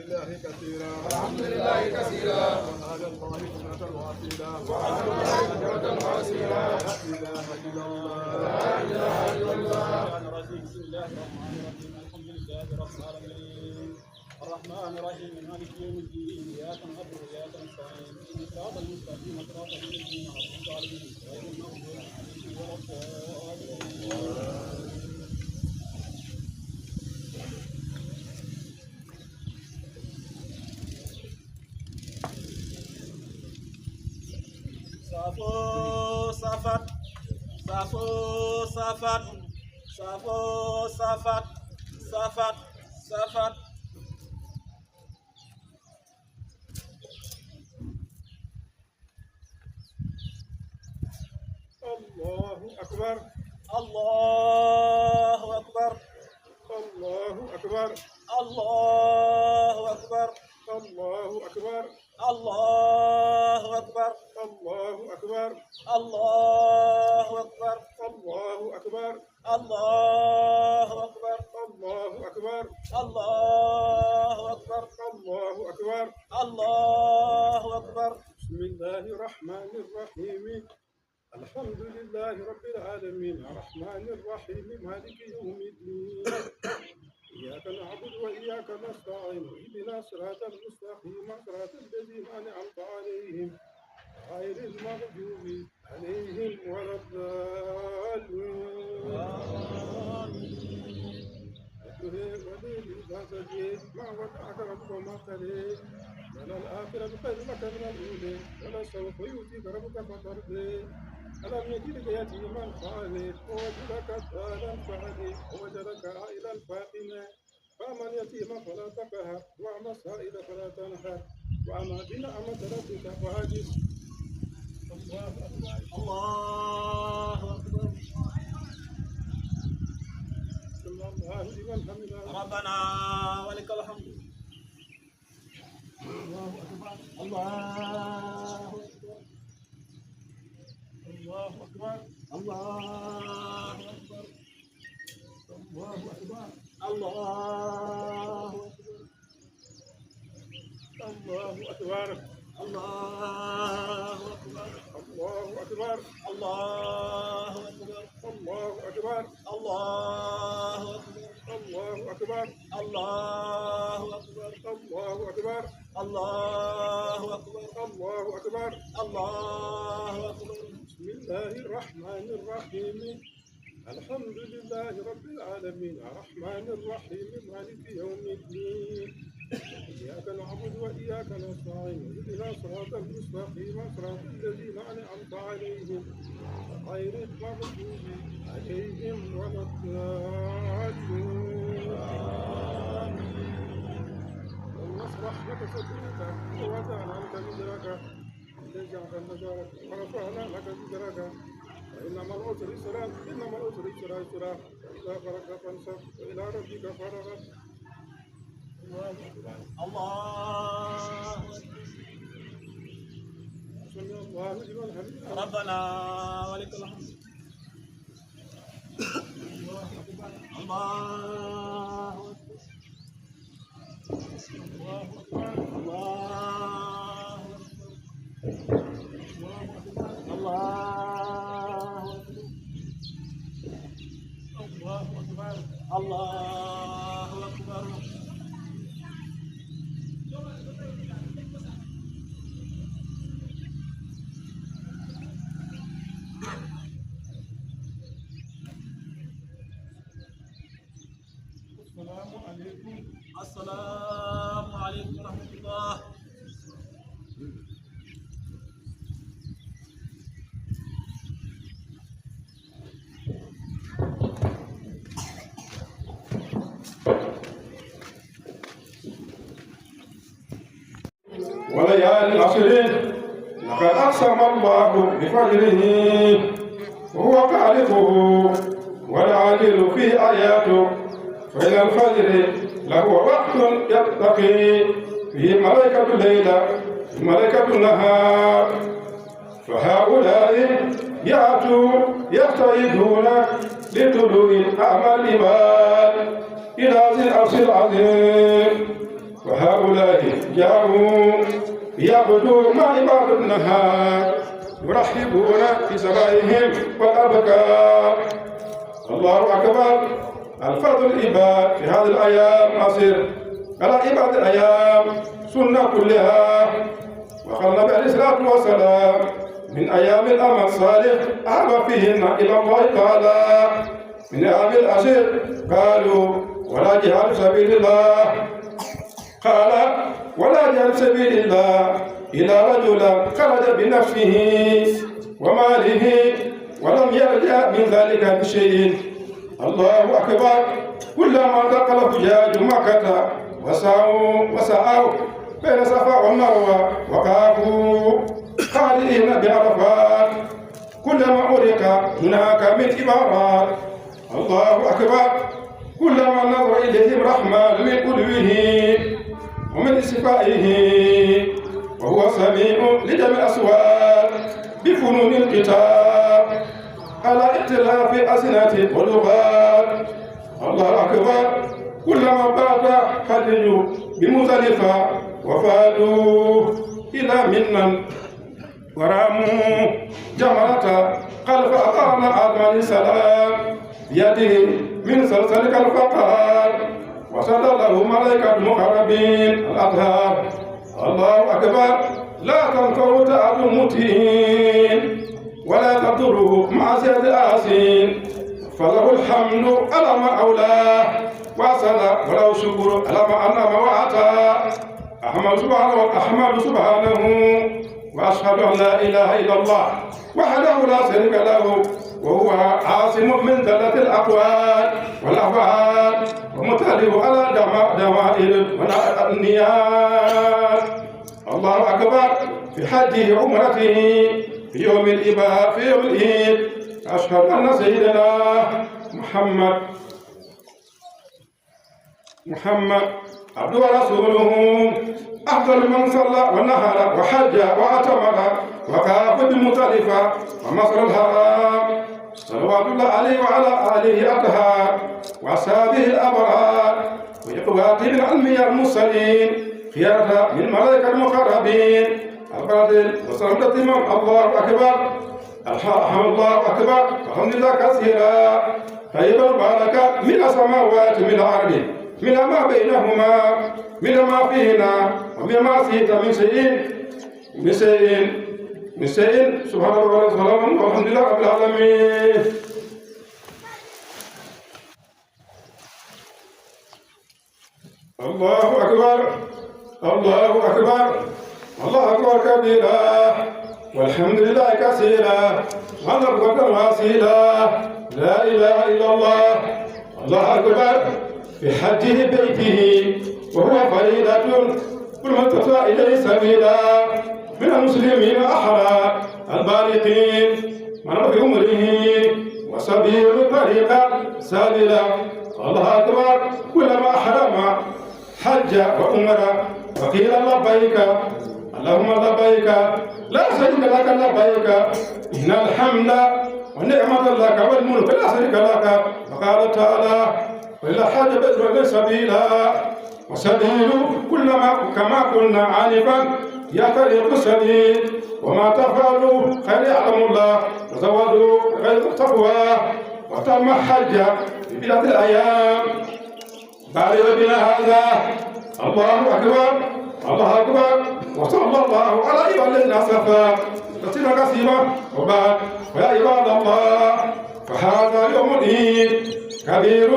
لله كثيرا الحمد لله كثيرا وعلى الله بكرة وأصيلا وعلى الله بكرة وأصيلا لا إله إلا الله لا إله إلا الله بسم الله الرحمن الرحيم الحمد لله رب العالمين الرحمن الرحيم مالك يوم الدين إياك نعبد وإياك نستعين اهدنا الصراط المستقيم صراط الذين أنعمت عليهم غير المغضوب عليهم ولا الضالين Safo safat, safo safat, safo safat, safat, safat. Allahu Akbar, Allahu Akbar, Allahu Akbar, Allahu Akbar, Allahu Akbar, Allahu Akbar, Allahu Akbar, Allahu Akbar, Allahu Akbar, Allahu Akbar, Allahu Akbar, Allahu Akbar, Allahu Akbar, Allahu Akbar. Bismillahir Rahmanir Rahim. الحمد لله رب العالمين الرحمن الرحيم مالك يوم الدين إياك نعبد وإياك نستعين اهدنا الصراط المستقيم صراط الذين أنعمت عليهم غير المغضوب عليهم ولا الضالين ما ودعك ربك وما قليل وللآخرة خير لك من الأولى ولسوف يؤتيك ربك فترضي ألم يجدك يتيما فآوى ووجدك ضالا فهدى ووجدك عائلا فأغنى فأما اليتيم فلا تقهر وأما السائل فلا تنهر وأما بنعمة ربك فحدث. الله أكبر الله أكبر سمع الله لمن حمده ربنا ولك الحمد. الله أكبر الله أكبر الله أكبر الله أكبر الله أكبر الله أكبر الله أكبر الله أكبر الله أكبر الله أكبر الله أكبر الله أكبر الله أكبر الله أكبر الله أكبر الله أكبر. بسم الله الرحمن الرحيم الحمد لله رب العالمين الرحمن الرحيم مالك يوم الدين إياك نعبد وإياك نستعين اهدنا الصراط المستقيم صراط الذين أنعمت عليهم غير المغضوب عليهم ولا الضالين. ونشرح لك صدرك ووضعنا عنك وزرك لتجعل مجارك ورفعنا لك ذكرك وإنما العسر يسرا إنما العسر يسرا يسرا فإذا فرغت فانصب وإلى ربك فارغب. الله سمع الله لمن حمده ربنا ولك الحمد. الله أكبر الله أكبر الله أكبر الله أكبر الله أكبر. السلام عليكم السلام عليكم ورحمة الله. وليالي العشر لقد أقسم الله بفجره وهو خالقه والعاجل في آياته فإلى الفجر له وقت يلتقي فيه ملائكة الليل ملائكة النهار فهؤلاء يأتوا يستعيدون لطلوع أعمال العباد إلى ذي العرش العظيم وهؤلاء جاءوا يعبدوا مع عباد النهار يرحبون في سمائهم والأبكار. الله أكبر. الفضل العباد في هذه الأيام عصير على عباد الأيام سنة كلها. وقال النبي عليه الصلاة والسلام من أيام الأمل الصالح أحب فيهن إلى الله تعالى من أيام العشر. قالوا ولا جهاد في سبيل الله. قال ولا جهاد في سبيل الله إلى رجل خرج بنفسه وماله ولم يرجع من ذلك بشيء. الله أكبر. كلما دخل حجاج مكة وسعوا بين الصفا والمروة وقافوا خالدين بعرفات كلما أرق هناك من عبارات. الله أكبر. كلما نظر إليهم رحمن من قلبه ومن استفائه وهو سميع لجميع الأصوات بفنون الكتاب على اختلاف الألسنة واللغات. الله أكبر. كلما بات حجوا بمزدلفة وفادوا إلى منى وراموا جمرة خلف أقامنا آدم عليه السلام بيده من سلسلة الفقار وسد له ملائكة المقربين الأطهار. الله أكبر. لا تنفعوا تعب المتين ولا تضره معصية الآسين فله الحمد على ما أولاه وصلى وله شكر على ما أنعم وأعطى. أحمد سبحانه وأشهد أن لا إله إلا الله وحده لا شريك له وهو عاصم من ذلة الأقوال والأفعال ومتعلم على دمائر والنيات. الله أكبر. في حجه عمرته في يوم الإباء في يوم العيد أشهد أن سيدنا محمد عبده ورسوله أفضل من صلى ونهر وحج واعتمر وقاف بالمزدلفة ومصر الحرام صلوات الله عليه وعلى آله الأطهار وأصحابه الأبرار وإخواته من الأنبياء المرسلين خيارة من الملائكة المقربين الفاضل وسلامة من الله أكبر. الحمد الله أكبر. الحمد لله كثيرا طيبا مباركا من السماوات من الأرض من ما بينهما من ما فينا ومن ما فيك من شيء سبحان الله والحمد لله رب العالمين. الله أكبر. الله أكبر. الله أكبر كبيرا والحمد لله كثيرا ونرجو واسيلا لا إله إلا الله. الله أكبر. في حجه بيته وهو فريدة كل من تطلع إليه سبيلا من المسلمين أحرى البالغين من في عمره وسبيل طريقا سابلا. الله أكبر. كلما أحرم حج وعمر وقيل لبيك اللهم لبيك لا شريك لك لبيك إن الحمد والنعمة لك والملك لا شريك لك. وقال تعالى وإلى حاج بإذن سبيلا وسبيل كما قلنا عنفا يا طريق السبيل وما تفعلوا خير يعلم الله وزودوا غير التقوى وتم حج في بلاد الأيام بعد بنا هذا. الله أكبر. الله أكبر. وصلى الله على عباد الذين أسرفوا تسليما كثيرا. وبعد فيا عباد الله فهذا يوم العيد كبير